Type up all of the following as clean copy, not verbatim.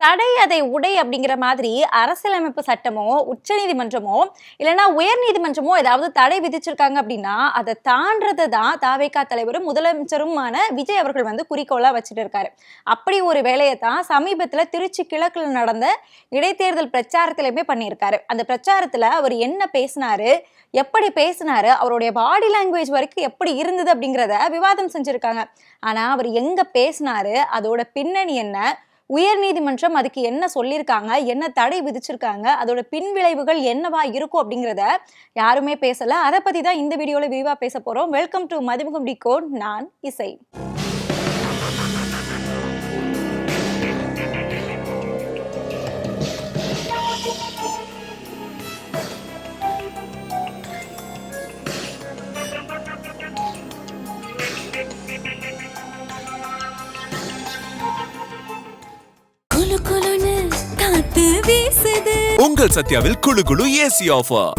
தடை அதை உடை அப்படிங்கிற மாதிரி அரசியலமைப்பு சட்டமோ உச்சநீதிமன்றமோ இல்லைன்னா உயர் நீதிமன்றமோ ஏதாவது தடை விதிச்சிருக்காங்க அப்படின்னா அதை தாண்டதை தான் தாவேகா தலைவரும் முதலமைச்சருமான விஜய் அவர்கள் வந்து குறிக்கோளா வச்சுட்டு இருக்காரு. அப்படி ஒரு வேலையை தான் சமீபத்துல திருச்சி கிழக்குல நடந்த இடைத்தேர்தல் பிரச்சாரத்திலுமே பண்ணியிருக்காரு. அந்த பிரச்சாரத்துல அவர் என்ன பேசினாரு, எப்படி பேசினாரு, அவருடைய பாடி லாங்குவேஜ் வரைக்கும் எப்படி இருந்தது அப்படிங்கிறத விவாதம் செஞ்சிருக்காங்க. ஆனா அவர் எங்க பேசினாரு, அதோட பின்னணி என்ன, உயர் நீதிமன்றம் அதுக்கு என்ன சொல்லியிருக்காங்க, என்ன தடை விதிச்சிருக்காங்க, அதோட பின் விளைவுகள் என்னவா இருக்கும் அப்படிங்கிறத யாருமே பேசல. அதை பத்தி தான் இந்த வீடியோல விரிவா பேச போறோம். Welcome to Madhimugam decode. நான் இசை. உங்கள் சத்யாவில் குளு குளு ஏசி ஆஃபர்.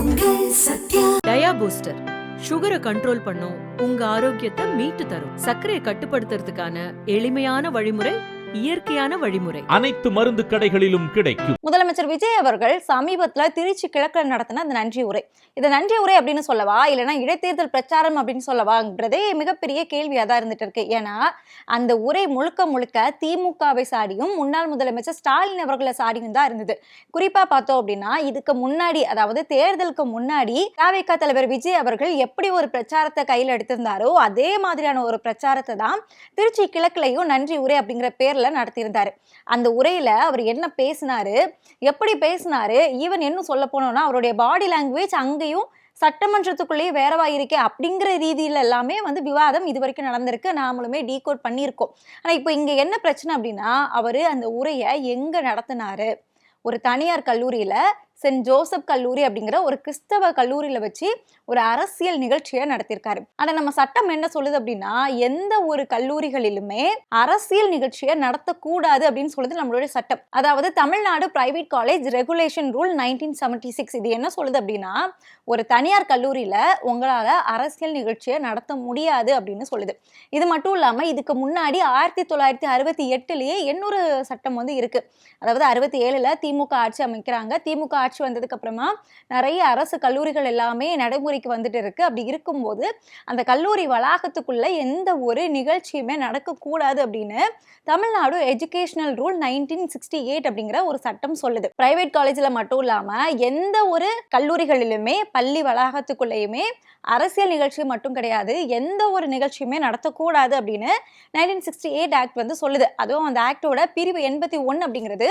டயா பூஸ்டர் சுகரை கண்ட்ரோல் பண்ணும், உங்க ஆரோக்கியத்தை மீட்டு தரும். சர்க்கரையை கட்டுப்படுத்துறதுக்கான எளிமையான வழிமுறை, இயற்கையான வழிமுறை. அனைத்து மருந்து கடைகளிலும் கிடைக்கும். முதலமைச்சர் விஜய் அவர்கள் சமீபத்துல திருச்சி கிழக்குல நடத்தின அந்த நன்றி உரை, இது நன்றி உரை அப்படின்னு சொல்லவா இல்லைன்னா இடைத்தேர்தல் பிரச்சாரம் அப்படின்னு சொல்லவாங்கிறதே மிகப்பெரிய கேள்வியா தான் இருந்துட்டு இருக்கு. ஏன்னா அந்த உரை முழுக்க முழுக்க திமுகவை சாடியும் முன்னாள் முதலமைச்சர் ஸ்டாலின் அவர்களை சாடியும் தான் இருந்தது. குறிப்பா பார்த்தோம் அப்படின்னா இதுக்கு முன்னாடி, அதாவது தேர்தலுக்கு முன்னாடி தாவேகா தலைவர் விஜய் அவர்கள் எப்படி ஒரு பிரச்சாரத்தை கையில் எடுத்திருந்தாரோ அதே மாதிரியான ஒரு பிரச்சாரத்தை தான் திருச்சி கிழக்குலையும் நன்றி உரை அப்படிங்கிற பேர்ல நடத்தியிருந்தாரு. அந்த உரையில அவர் என்ன பேசினாரு, எப்படி பேசினாரு, ஈவன் என்ன சொல்ல போனோம்னா அவருடைய பாடி லாங்குவேஜ் அங்கேயும் சட்டமன்றத்துக்குள்ளேயே வேறவா இருக்கே அப்படிங்கிற ரீதியில எல்லாமே வந்து விவாதம் இது வரைக்கும் நடந்திருக்கு. நாமளுமே டீகோட் பண்ணியிருக்கோம். ஆனா இப்போ இங்க என்ன பிரச்சனை அப்படின்னா, அவரு அந்த உரையை எங்க நடத்தினாரு, ஒரு தனியார் கல்லூரியில, சென்ட் ஜோசப் கல்லூரி அப்படிங்கிற ஒரு கிறிஸ்தவ கல்லூரியில வச்சு ஒரு அரசியல் நிகழ்ச்சியை நடத்தியிருக்காரு. ஆனா நம்ம சட்டம் என்ன சொல்லுது அப்படின்னா, எந்த ஒரு கல்லூரிகளிலுமே அரசியல் நிகழ்ச்சியை நடத்தக்கூடாது அப்படின்னு சொல்லுது நம்மளுடைய சட்டம். அதாவது Tamil Nadu private college regulation rule 1976. இது என்ன சொல்லுது அப்படின்னா, ஒரு தனியார் கல்லூரியில உங்களால அரசியல் நிகழ்ச்சியை நடத்த முடியாது அப்படின்னு சொல்லுது. இது மட்டும் இல்லாம இதுக்கு முன்னாடி 1968லயே இன்னொரு சட்டம் வந்து இருக்கு. அதாவது 67ல திமுக ஆட்சி அமைக்கிறாங்க. திமுக ஆட்சி வந்ததுக்கு அப்புறமா நிறைய அரசு கல்லூரிகள் எல்லாமே நடைமுறைக்கு வந்துட்டு இருக்கு. அப்படி இருக்கும்போது அந்த கல்லூரி வளாகத்துக்குள்ள எந்த ஒரு நிகழ்ச்சியுமே நடக்கக்கூடாது அப்படின்னு தமிழ்நாடு எஜுகேஷனல் ரூல் 1968 அப்படிங்கிற ஒரு சட்டம் சொல்லுது. பிரைவேட் காலேஜ்ல மட்டும் இல்லாம எந்த ஒரு கல்லூரிகளிலுமே பள்ளி வளாகத்துக்குள்ளேயுமே அரசியல் நிகழ்ச்சி மட்டும் கிடையாது, எந்த ஒரு நிகழ்ச்சியுமே நடத்தக்கூடாது அப்படின்னு 1968 ஆக்ட் வந்து சொல்லுது. அதுவும் அந்த ஆக்டோட பிரிவு 81 அப்படிங்கிறது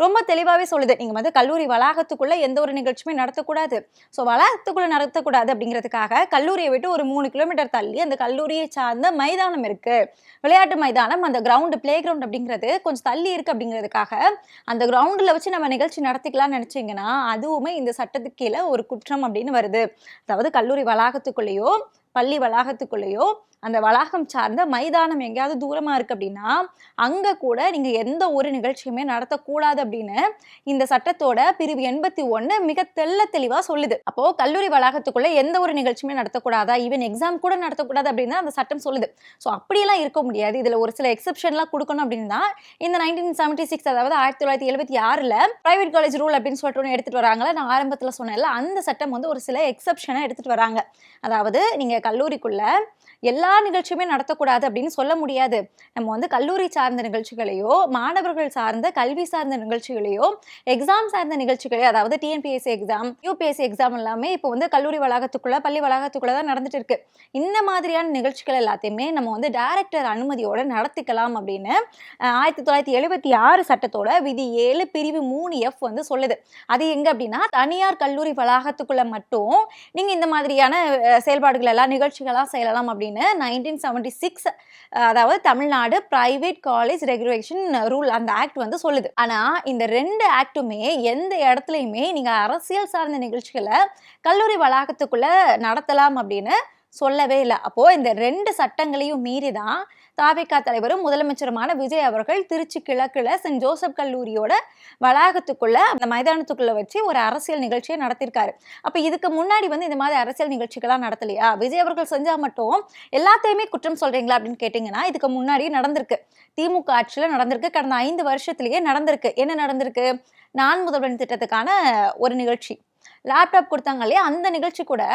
ரொம்ப தெளிவாகவே சொல்லுது. நீங்கள் வந்து கல்லூரி வளாகத்துக்குள்ள எந்த ஒரு நிகழ்ச்சியுமே நடத்தக்கூடாது. ஸோ வளாகத்துக்குள்ள நடத்தக்கூடாது அப்படிங்கிறதுக்காக கல்லூரியை விட்டு ஒரு 3 கிலோமீட்டர் தள்ளி அந்த கல்லூரியை சார்ந்த மைதானம் இருக்கு, விளையாட்டு மைதானம், அந்த கிரவுண்டு பிளே கிரவுண்ட் அப்படிங்கிறது கொஞ்சம் தள்ளி இருக்கு அப்படிங்கிறதுக்காக அந்த கிரவுண்டில் வச்சு நம்ம நிகழ்ச்சி நடத்திக்கலாம்னு நினைச்சீங்கன்னா அதுவுமே இந்த சட்டத்துக்கு கீழே ஒரு குற்றம் அப்படின்னு வருது. அதாவது கல்லூரி வளாகத்துக்குள்ளேயோ பள்ளி வளாகத்துக்குள்ளேயோ அந்த வளாகம் சார்ந்த மைதானம் எங்கேயாவது தூரமா இருக்கு அப்படின்னா அங்க கூட நீங்க எந்த ஒரு நிகழ்ச்சியுமே நடத்தக்கூடாது அப்படின்னு இந்த சட்டத்தோட பிரிவு 81 மிக தெளிவா சொல்லுது. அப்போ கல்லூரி வளாகத்துக்குள்ள எந்த ஒரு நிகழ்ச்சியுமே நடத்தக்கூடாதா, ஈவன் எக்ஸாம் கூட நடத்தக்கூடாது அப்படின்னு அந்த சட்டம் சொல்லுது. ஸோ அப்படியெல்லாம் இருக்க முடியாது, இதுல ஒரு சில எக்ஸப்ஷன்லாம் கொடுக்கணும் அப்படின்னு தான் இந்த 1976, அதாவது 1976ல பிரைவேட் காலேஜ் ரூல் அப்படின்னு சொல்லிட்டு ஒன்று எடுத்துட்டு வராங்களா. நான் ஆரம்பத்துல சொன்னேன்ல, அந்த சட்டம் வந்து ஒரு சில எக்ஸப்ஷனை எடுத்துட்டு வராங்க. அதாவது நீங்க கல்லூரிக்குள்ள எல்லா நிகழ்ச்சியுமே நடத்தக்கூடாது அப்படின்னு சொல்ல முடியாது. நம்ம வந்து கல்லூரி சார்ந்த நிகழ்ச்சிகளையோ மாணவர்கள் சார்ந்த கல்வி சார்ந்த நிகழ்ச்சிகளையோ எக்ஸாம் சார்ந்த நிகழ்ச்சிகளையோ, அதாவது டிஎன்பிஎஸ்சி எக்ஸாம் யூபிஎஸ்சி எக்ஸாம் எல்லாமே இப்போ வந்து கல்லூரி வளாகத்துக்குள்ள பள்ளி வளாகத்துக்குள்ள தான் நடந்துட்டு இருக்கு. இந்த மாதிரியான நிகழ்ச்சிகள் எல்லாத்தையுமே நம்ம வந்து டைரக்டர் அனுமதியோட நடத்திக்கலாம் அப்படின்னு 1976 சட்டத்தோட விதி 7 பிரிவு 3F வந்து சொல்லுது. அது எங்க அப்படின்னா, தனியார் கல்லூரி வளாகத்துக்குள்ள மட்டும் நீங்க இந்த மாதிரியான செயல்பாடுகள் எல்லாம் நிகழ்ச்சிகளா செய்யலாம் அப்படின்னு 1976, அதாவது Tamil Nadu private college regulation rule அந்த ஆக்ட் வந்து சொல்லுது. ஆனா இந்த 2 ஆக்டுமே எந்த இடத்துலயுமே நீங்க அரசியல் சார்ந்த நிகழ்ச்சிகளை கல்லூரி வளாகத்துக்குள்ள நடத்தலாம் அப்படின்னு சொல்லவே இல்லை. அப்போ இந்த 2 சட்டங்களையும் மீறி தான் தாவேகா தலைவரும் முதலமைச்சருமான விஜய் அவர்கள் திருச்சி கிழக்குல சென்ட் ஜோசப் கல்லூரியோட வளாகத்துக்குள்ள அந்த மைதானத்துக்குள்ள வச்சு ஒரு அரசியல் நிகழ்ச்சியை நடத்திருக்காரு. அப்ப இதுக்கு முன்னாடி இந்த மாதிரி அரசியல் நிகழ்ச்சிகள்லாம் நடத்தலையா? விஜய் அவர்கள் செஞ்சா மட்டும் எல்லாத்தையுமே குற்றம் சொல்றீங்களா அப்படின்னு கேட்டீங்கன்னா, இதுக்கு முன்னாடி நடந்திருக்கு. திமுக ஆட்சியில நடந்திருக்கு. கடந்த 5 வருஷத்திலேயே நடந்திருக்கு. என்ன நடந்திருக்கு? நான் முதல்வன் திட்டத்துக்கான ஒரு நிகழ்ச்சி, லேப்டாப் கொடுத்தாங்க இல்லையா, அந்த நிகழ்ச்சி கூட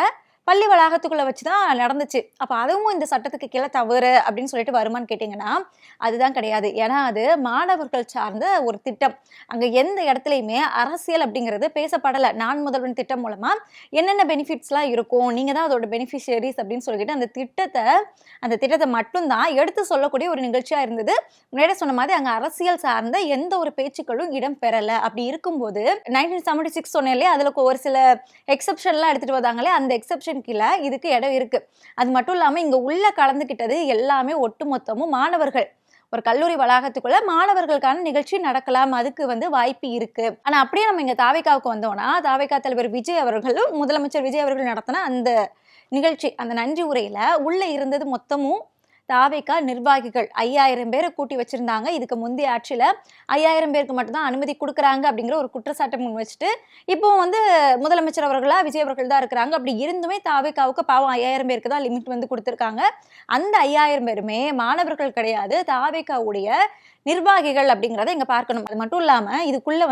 பள்ளி வளாகத்துக்குள்ள வச்சுதான் நடந்துச்சு. அப்ப அதுவும் இந்த சட்டத்துக்கு கீழே தவறு அப்படின்னு சொல்லிட்டு வருமான்னு கேட்டீங்கன்னா, அதுதான் கிடையாது. ஏன்னா அது மாணவர்கள் சார்ந்த ஒரு திட்டம். அங்க எந்த இடத்துலையுமே அரசியல் அப்படிங்கிறது பேசப்படலை. நான் முதல்வன் திட்டம் மூலமா என்னென்ன பெனிஃபிட்ஸ்லாம் இருக்கும், நீங்க தான் அதோட பெனிஃபிஷியரிஸ் அப்படின்னு சொல்லிட்டு அந்த திட்டத்தை மட்டும்தான் எடுத்து சொல்லக்கூடிய ஒரு நிகழ்ச்சியா இருந்தது. முன்னாடி சொன்ன மாதிரி அங்க அரசியல் சார்ந்த எந்த ஒரு பேச்சுக்களும் இடம் பெறல. அப்படி இருக்கும்போது 1976 சொன்னேன் இல்லையா, அதுல ஒரு சில எக்ஸப்ஷன்லாம் எடுத்துட்டு வந்தாங்களே, அந்த எக்ஸப்ஷன் கீழே இதுக்கு இடம் இருக்கு. அது மட்டும் இல்லாம இங்க உள்ள கலந்துகிட்டது எல்லாமே ஒட்டுமொத்தமும் மாணவர்கள். ஒரு கல்லூரி வளாகத்துக்குள்ள மாணவர்களுக்கான நிகழ்ச்சி நடக்கலாம், அதுக்கு வாய்ப்பு இருக்கு. ஆனா அப்படியே நம்ம இங்க தாவேகாவுக்கு வந்தோம்னா, தாவேகா தலைவர் விஜய் அவர்களும் முதலமைச்சர் விஜய் அவர்கள் நடத்தின அந்த நிகழ்ச்சி, அந்த நன்றி உரையில உள்ள இருந்தது மொத்தமும் தாவேகா நிர்வாகிகள் 5000 பேரை கூட்டி வச்சிருந்தாங்க. இதுக்கு முந்தைய ஆட்சியில 5000 பேருக்கு மட்டும்தான் அனுமதி கொடுக்குறாங்க அப்படிங்கிற ஒரு குற்றச்சாட்டை முன் வச்சுட்டு இப்போ முதலமைச்சர் அவர்களா விஜய் அவர்கள் தான் இருக்கிறாங்க. அப்படி இருந்துமே தாவேகாவுக்கு பாவம் 5000 பேருக்கு தான் லிமிட் கொடுத்துருக்காங்க. அந்த 5000 பேருமே மாணவர்கள் கிடையாது, தாவேகாவுடைய நிர்வாகிகள் அப்படிங்கிறத இங்க பார்க்கணும். அது மட்டும் இல்லாம இதுக்குள்ள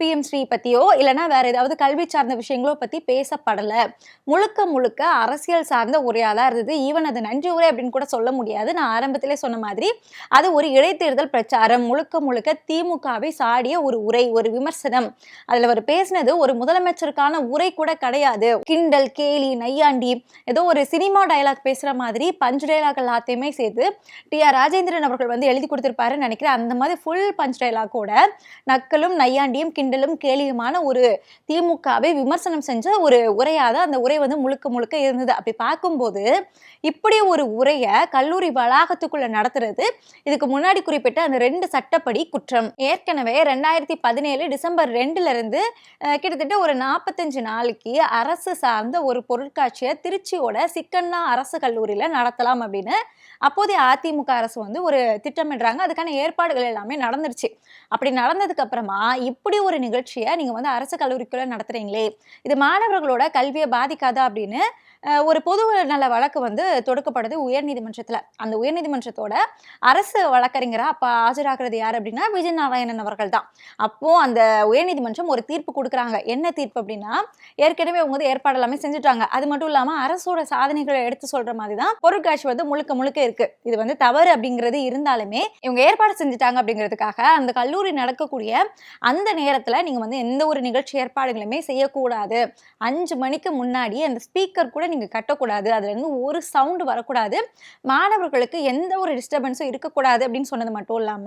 PM ஸ்ரீ பத்தியோ இல்லைன்னா வேற ஏதாவது கல்வி சார்ந்த விஷயங்களோ பத்தி பேசப்படல. முழுக்க அரசியல் சார்ந்த உரையா தான் இருந்தது. ஈவன் அது நன்றி உரை அப்படின்னு கூட சொல்ல முடியாது. நான் ஆரம்பத்திலே சொன்ன மாதிரி அது ஒரு இடைத்தேர்தல் பிரச்சாரம். முழுக்க திமுகவை சாடிய ஒரு உரை, ஒரு விமர்சனம். அதுல அவர் பேசினது ஒரு முதலமைச்சருக்கான உரை கூட கிடையாது. கிண்டல், கேலி, நையாண்டி, ஏதோ ஒரு சினிமா டயலாக் பேசுற மாதிரி பஞ்ச் டயலாக் எல்லாத்தையுமே சேர்த்து TR ராஜேந்திரன் அவர்கள் எழுதி கொடுத்திருப்பாருன்னு நினைக்கிறேன். அந்த மாதிரி ஃபுல் பஞ்ச் டயலாக்கோட நக்கலும் நையாண்டியும் கிண்டலும் கேலியுமான ஒரு திமுகவை விமர்சனம் செஞ்ச ஒரு உரையாத அந்த உரை முழுக்க இருந்தது. அப்படி பார்க்கும்போது இப்படி ஒரு உரையை கல்லூரி வளாகத்துக்குள்ள நடத்துறது இதுக்கு முன்னாடி குறிப்பிட்ட அந்த 2 சட்டப்படி குற்றம். ஏற்கனவே 2017 டிசம்பர் 2ல இருந்து கிட்டத்தட்ட ஒரு 45 நாளைக்கு அரசு சார்ந்த ஒரு பொருட்காட்சியை திருச்சியோட சிக்கண்ணா அரசு கல்லூரியில நடத்தலாம் அப்படின்னு அப்போதைய அதிமுக அரசு ஒரு திட்டமிடுறாங்க. அதுக்கான ஏற்பாடுகள் எல்லாமே நடந்துருச்சு. அப்படி நடந்ததுக்கு அப்புறமா இப்படி ஒரு நிகழ்ச்சியை நீங்க அரசு கல்லூரிக்குள்ள நடத்துறீங்களே, இது மாணவர்களோட கல்வியை பாதிக்காதா அப்படின்னு ஒரு பொது நல வழக்கு தொடுக்கப்படுது உயர்நீதிமன்றத்துல. அந்த உயர்நீதிமன்றத்தோட அரசு வழக்கறிஞரா அப்ப ஆஜராகிறது யார் அப்படின்னா விஜய் நாராயணன் அவர்கள் தான். அப்போ அந்த உயர்நீதிமன்றம் ஒரு தீர்ப்பு கொடுக்குறாங்க. என்ன தீர்ப்பு அப்படின்னா, ஏற்கனவே அவங்க ஏற்பாடு எல்லாமே செஞ்சுட்டாங்க. அது மட்டும் இல்லாம அரசோட சாதனைகளை எடுத்து சொல்ற மாதிரி தான் பொருட்காட்சி முழுக்க இருக்கு. இது தவறு அப்படிங்கிறது இருந்தாலுமே இவங்க ஏற்பாடு செஞ்சுட்டாங்க அப்படிங்கிறதுக்காக அந்த கல்லூரி நடக்கக்கூடிய அந்த நேரத்துல நீங்க எந்த ஒரு நிகழ்ச்சி ஏற்பாடுகளுமே செய்யக்கூடாது. 5 மணிக்கு முன்னாடி அந்த ஸ்பீக்கர் கூட நீங்க கட்டக்கூடாது, அதுல இருந்து ஒரு சவுண்ட் வரக்கூடாது, மாணவர்களுக்கு எந்த ஒரு டிஸ்டர்பன்ஸும் இருக்கக்கூடாது அப்படின்னு சொன்னது மட்டும் இல்லாம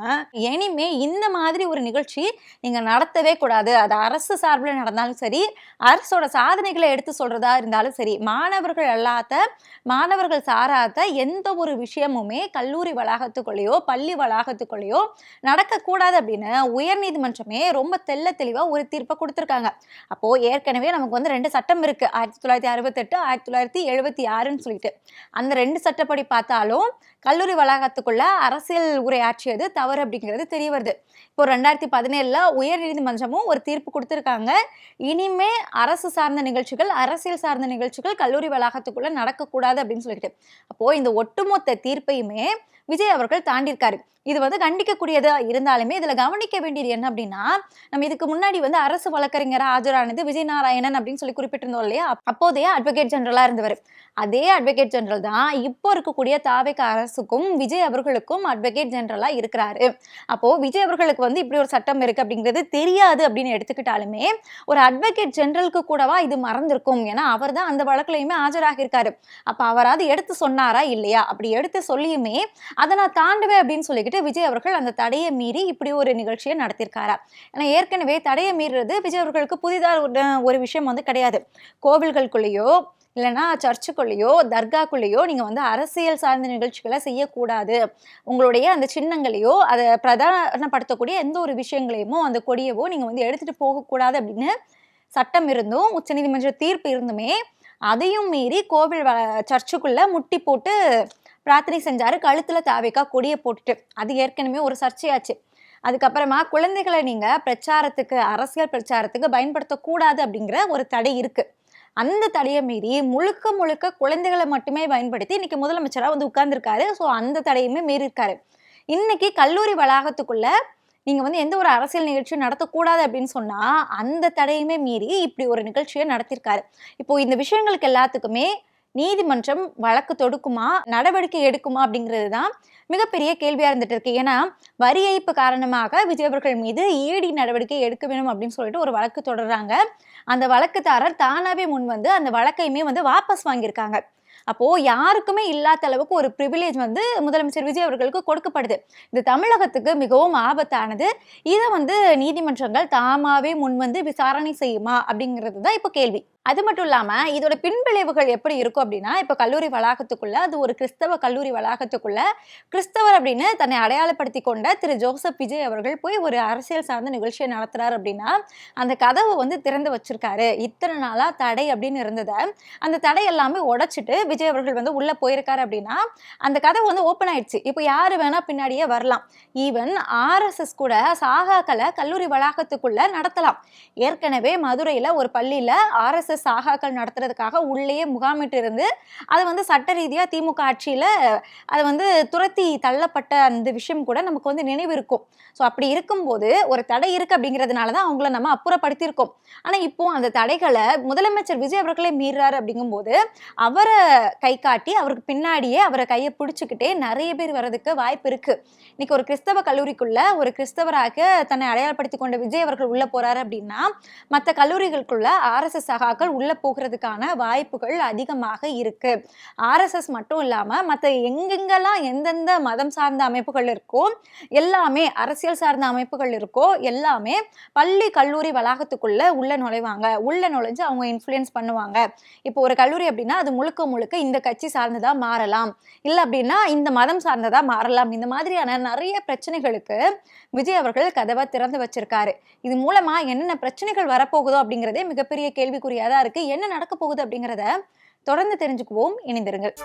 இனிமே இந்த மாதிரி ஒரு நிகழ்ச்சி நீங்க நடத்தவே கூடாது. அது அரசு சார்பில் நடந்தாலும் சரி, அரசோட சாதனைகளை எடுத்து சொல்றதா இருந்தாலும் சரி, மாணவர்கள் சாராத எந்த ஒரு விஷயமுமே கல்லூரி வளாகத்துக்குள்ளேயோ பள்ளி வளாகத்துக்குள்ளேயோ நடக்கக்கூடாது அப்படின்னு உயர்நீதிமன்றமே ரொம்ப தெளிவா ஒரு தீர்ப்பை கொடுத்துருக்காங்க. அப்போ ஏற்கனவே நமக்கு 2 சட்டம் இருக்கு, 1968 1976ன்னு சொல்லிட்டு. அந்த 2 சட்டப்படி பார்த்தாலும் கல்லூரி வளாகத்துக்குள்ள அரசியல் உரையாற்றியது தவறு அப்படிங்கிறது தெரிய வருது. இப்போ 2017 உயர்நீதிமன்றமும் ஒரு தீர்ப்பு கொடுத்துருக்காங்க. இனிமே அரசு சார்ந்த நிகழ்ச்சிகள், அரசியல் சார்ந்த நிகழ்ச்சிகள் கல்லூரி வளாகத்துக்குள்ள நடக்கக்கூடாது அப்படின்னு சொல்லிட்டு. அப்போ இந்த ஒட்டுமொத்த தீர்ப்பையுமே விஜய் அவர்கள் தாண்டியிருக்காரு. இது கண்டிக்கக்கூடியதா இருந்தாலுமே இதுல கவனிக்க வேண்டியது என்ன அப்படின்னா, நம்ம இதுக்கு முன்னாடி அரசு வழக்கறிஞரா ஆஜரானது விஜய் நாராயணன் அப்படின்னு சொல்லி குறிப்பிட்டிருந்தோம் இல்லையா, அப்போதைய அட்வொகேட் ஜெனரலா இருந்தவர். அதே அட்வொகேட் ஜெனரல் தான் இப்போ இருக்கக்கூடிய தாவேகா அரசுக்கும் விஜய் அவர்களுக்கும் அட்வொகேட் ஜெனரலா இருக்கிறாரு. அப்போ விஜய் அவர்களுக்கு இப்படி ஒரு சட்டம் இருக்கு அப்படிங்கிறது தெரியாது அப்படின்னு எடுத்துக்கிட்டாலுமே ஒரு அட்வொகேட் ஜெனரலுக்கு கூடவா இது மறந்திருக்கும். ஏன்னா அவர் தான் அந்த வழக்குலையுமே ஆஜராகியிருக்காரு. அப்ப அவராது எடுத்து சொன்னாரா இல்லையா? அப்படி எடுத்து சொல்லியுமே அதை நான் தாண்டுவேன் அப்படின்னு சொல்லிக்கிட்டு விஜய் அவர்கள் அந்த தடையை மீறி இப்படி ஒரு நிகழ்ச்சியை நடத்தியிருக்காரா? ஏன்னா ஏற்கனவே தடையை மீறுறது விஜய் அவர்களுக்கு புதிதாக ஒரு விஷயம் கிடையாது. கோவில்களுக்குள்ளேயோ இல்லைன்னா சர்ச்சுக்குள்ளேயோ தர்காக்குள்ளேயோ நீங்க அரசியல் சார்ந்த நிகழ்ச்சிகளை செய்யக்கூடாது, உங்களுடைய அந்த சின்னங்களையோ அதை பிரதானப்படுத்தக்கூடிய எந்த ஒரு விஷயங்களையுமோ அந்த கொடியவோ நீங்க எடுத்துட்டு போகக்கூடாது அப்படின்னு சட்டம் இருந்தும் உச்சநீதிமன்ற தீர்ப்பு இருந்துமே அதையும் மீறி கோவில் சர்ச்சுக்குள்ள முட்டி போட்டு பிரார்த்தனை செஞ்சாரு, கழுத்துல தாவேக்கா கொடியை போட்டுட்டு. அது ஏற்கனவே ஒரு சர்ச்சையாச்சு. அதுக்கப்புறமா குழந்தைகளை நீங்க பிரச்சாரத்துக்கு, அரசியல் பிரச்சாரத்துக்கு பயன்படுத்தக்கூடாது அப்படிங்கிற ஒரு தடை இருக்கு. அந்த தடையை மீறி முழுக்க முழுக்க குழந்தைகளை மட்டுமே பயன்படுத்தி இன்னைக்கு முதலமைச்சரா வந்து உட்கார்ந்துருக்காரு. ஸோ அந்த தடையுமே மீறி இருக்காரு. இன்னைக்கு கல்லூரி வளாகத்துக்குள்ள நீங்க வந்து எந்த ஒரு அரசியல் நிகழ்ச்சியும் நடத்தக்கூடாது அப்படின்னு சொன்னா அந்த தடையுமே மீறி இப்படி ஒரு நிகழ்ச்சியை நடத்திருக்காரு. இப்போ இந்த விஷயங்களுக்கு எல்லாத்துக்குமே நீதிமன்றம் வழக்கு தொடுக்குமா, நடவடிக்கை எடுக்குமா அப்படிங்கிறது தான் மிகப்பெரிய கேள்வியா இருந்துட்டு இருக்கு. ஏன்னா வரி ஏய்ப்பு காரணமாக விஜய் அவர்கள் மீது ஈடி நடவடிக்கை எடுக்க வேணும் அப்படின்னு சொல்லிட்டு ஒரு வழக்கு தொடர்றாங்க. அந்த வழக்குதாரர் தானாவே முன் வந்து அந்த வழக்கையுமே வந்து வாபஸ் வாங்கியிருக்காங்க. அப்போ யாருக்குமே இல்லாத அளவுக்கு ஒரு ப்ரிவிலேஜ் வந்து முதலமைச்சர் விஜய் அவர்களுக்கு கொடுக்கப்படுது. இது தமிழகத்துக்கு மிகவும் ஆபத்தானது. இதை வந்து நீதிமன்றங்கள் தாமாவே முன் வந்து விசாரணை செய்யுமா அப்படிங்கிறது தான் இப்போ கேள்வி. அது மட்டும் இல்லாம இதோட பின்விளைவுகள் எப்படி இருக்கும் அப்படின்னா, இப்போ கல்லூரி வளாகத்துக்குள்ள, அது ஒரு கிறிஸ்தவ கல்லூரி வளாகத்துக்குள்ள கிறிஸ்தவர் அப்படின்னு தன்னை அடையாளப்படுத்தி கொண்ட திரு ஜோசப் விஜய் அவர்கள் போய் ஒரு அரசியல் சார்ந்த நிகழ்ச்சியை நடத்துறாரு அப்படின்னா அந்த கதவை வந்து திறந்து வச்சிருக்காரு. இத்தனை நாளா தடை அப்படின்னு இருந்ததை அந்த தடை எல்லாமே உடைச்சிட்டு விஜய் அவர்கள் வந்து உள்ள போயிருக்காரு அப்படின்னா அந்த கதவு வந்து ஓப்பன் ஆயிடுச்சு. இப்போ யாரு வேணா பின்னாடியே வரலாம். ஈவன் RSS கூட சாகாக்களை கல்லூரி வளாகத்துக்குள்ள நடத்தலாம். ஏற்கனவே மதுரையில ஒரு பள்ளியில RSS சாகாக்கள் நடத்துறதுக்காக உள்ளேயே முகாமிட்டு இருந்து அதை வந்து சட்ட ரீதியா திமுக ஆட்சியில அதை வந்து துரத்தி தள்ளப்பட்ட அந்த விஷயம் கூட நமக்கு வந்து நினைவு இருக்கும். ஸோ அப்படி இருக்கும்போது ஒரு தடை இருக்கு அப்படிங்கிறதுனால தான் அவங்கள நம்ம அப்புறப்படுத்தியிருக்கோம். ஆனா இப்போ அந்த தடைகளை முதலமைச்சர் விஜய் அவர்களே மீறாரு அப்படிங்கும்போது அவரை கை காட்டி அவருக்கு பின்னாடியே அவரை கையை பிடிச்சுக்கிட்டே நிறைய பேர் வர்றதுக்கு வாய்ப்பு இருக்கு. இன்னைக்கு ஒரு கிறிஸ்தவ கல்லூரிக்குள்ள ஒரு கிறிஸ்தவராக தன்னை அடையாளப்படுத்தி கொண்ட விஜய் அவர்கள் உள்ள போறாரு அப்படின்னா மற்ற கல்லூரிகளுக்குள்ள RSS சகாக்கள் உள்ள போகிறதுக்கான வாய்ப்புகள் அதிகமாக இருக்கு. RSS மட்டும் இல்லாம மற்ற எங்கெங்கெல்லாம் எந்தெந்த மதம் சார்ந்த அமைப்புகள் இருக்கோ எல்லாமே, அரசியல் சார்ந்த அமைப்புகள் இருக்கோ எல்லாமே பள்ளி கல்லூரி வளாகத்துக்குள்ள உள்ள நுழைவாங்க. உள்ள நுழைஞ்சு அவங்க இன்ஃப்ளூயன்ஸ் பண்ணுவாங்க. இப்போ ஒரு கல்லூரி அப்படின்னா அது முழுக்க முழுக்க இந்த கட்சி சார்ந்ததா மாறலாம், இல்லை அப்படின்னா இந்த மதம் சார்ந்ததா மாறலாம். இந்த மாதிரியான நிறைய பிரச்சனைகளுக்கு விஜய் அவர்கள் கதவை திறந்து வச்சிருக்காரு. இது மூலமா என்னென்ன பிரச்சனைகள் வரப்போகுதோ அப்படிங்கிறதே மிகப்பெரிய கேள்விக்குறியா தான் இருக்கு. என்ன நடக்க போகுது அப்படிங்கிறத தொடர்ந்து தெரிஞ்சுக்குவோம். இணைந்திருங்கள்.